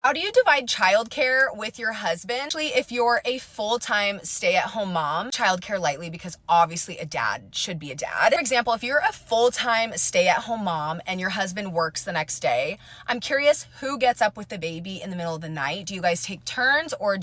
How do you divide childcare with your husband? Actually, if you're a full-time stay-at-home mom, childcare lightly because obviously a dad should be a dad. For example, if you're a full-time stay-at-home mom and your husband works the next day, I'm curious who gets up with the baby in the middle of the night. Do you guys take turns or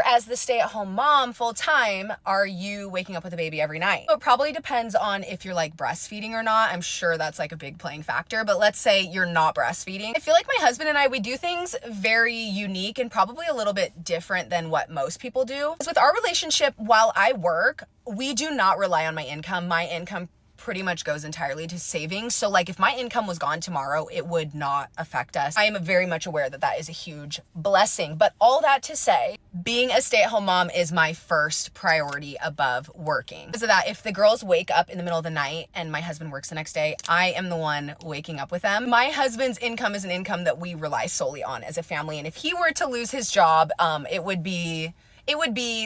as the stay-at-home mom full-time, are you waking up with the baby every night? So it probably depends on if you're like breastfeeding or not. I'm sure that's like a big playing factor, but let's say you're not breastfeeding. I feel like my husband and I, we do things very unique and probably a little bit different than what most people do. With our relationship, while I work, we do not rely on my income. My income pretty much goes entirely to savings. So like if my income was gone tomorrow, it would not affect us. I am very much aware that that is a huge blessing. But all that to say, being a stay-at-home mom is my first priority above working. So that if the girls wake up in the middle of the night and my husband works the next day, I am the one waking up with them. My husband's income is an income that we rely solely on as a family. And if he were to lose his job, it would be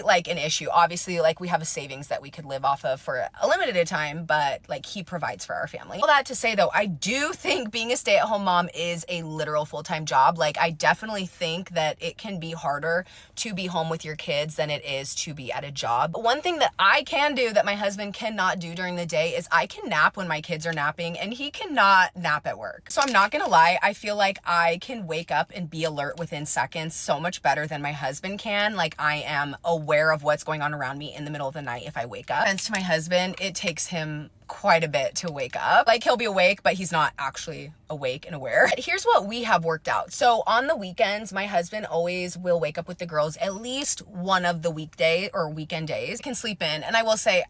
like an issue. Obviously, like we have a savings that we could live off of for a limited time, but like he provides for our family. All that to say though, I do think being a stay-at-home mom is a literal full-time job. Like I definitely think that it can be harder to be home with your kids than it is to be at a job. But one thing that I can do that my husband cannot do during the day is I can nap when my kids are napping and he cannot nap at work. So I'm not gonna lie, I feel like I can wake up and be alert within seconds so much better than my husband can. Like I am aware of what's going on around me in the middle of the night if I wake up. Thanks to my husband, it takes him quite a bit to wake up. Like he'll be awake, but he's not actually awake and aware. But here's what we have worked out. So on the weekends, my husband always will wake up with the girls at least one of the weekday or weekend days. He can sleep in, and I will say,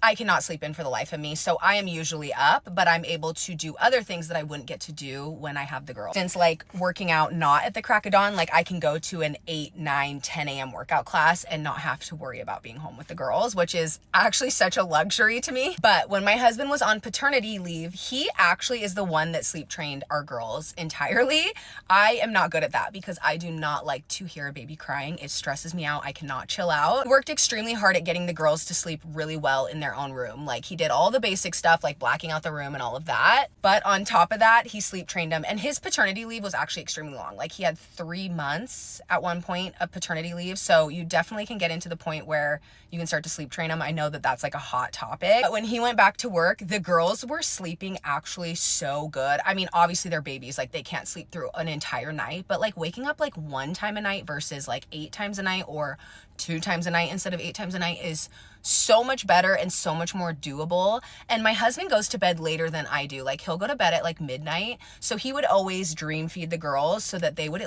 I cannot sleep in for the life of me. So I am usually up, but I'm able to do other things that I wouldn't get to do when I have the girls. Since like working out not at the crack of dawn, like I can go to an 8, 9, 10 a.m. workout class and not have to worry about being home with the girls, which is actually such a luxury to me. But when my husband was on paternity leave, he actually is the one that sleep trained our girls entirely. I am not good at that because I do not like to hear a baby crying. It stresses me out. I cannot chill out. He worked extremely hard at getting the girls to sleep really well in their own room. Like he did all the basic stuff like blacking out the room and all of that. But on top of that, he sleep trained them. And his paternity leave was actually extremely long. Like he had 3 months at one point of paternity leave. So you definitely can get into the point where you can start to sleep train them. I know that that's like a hot topic. But when he went back to work, the girls were sleeping actually so good. I mean, obviously they're babies, like they can't sleep through an entire night, but like waking up like 1 time a night versus like 8 times a night or 2 times a night instead of 8 times a night is so much better and so much more doable. And my husband goes to bed later than I do. Like he'll go to bed at like midnight. So he would always dream feed the girls so that they would at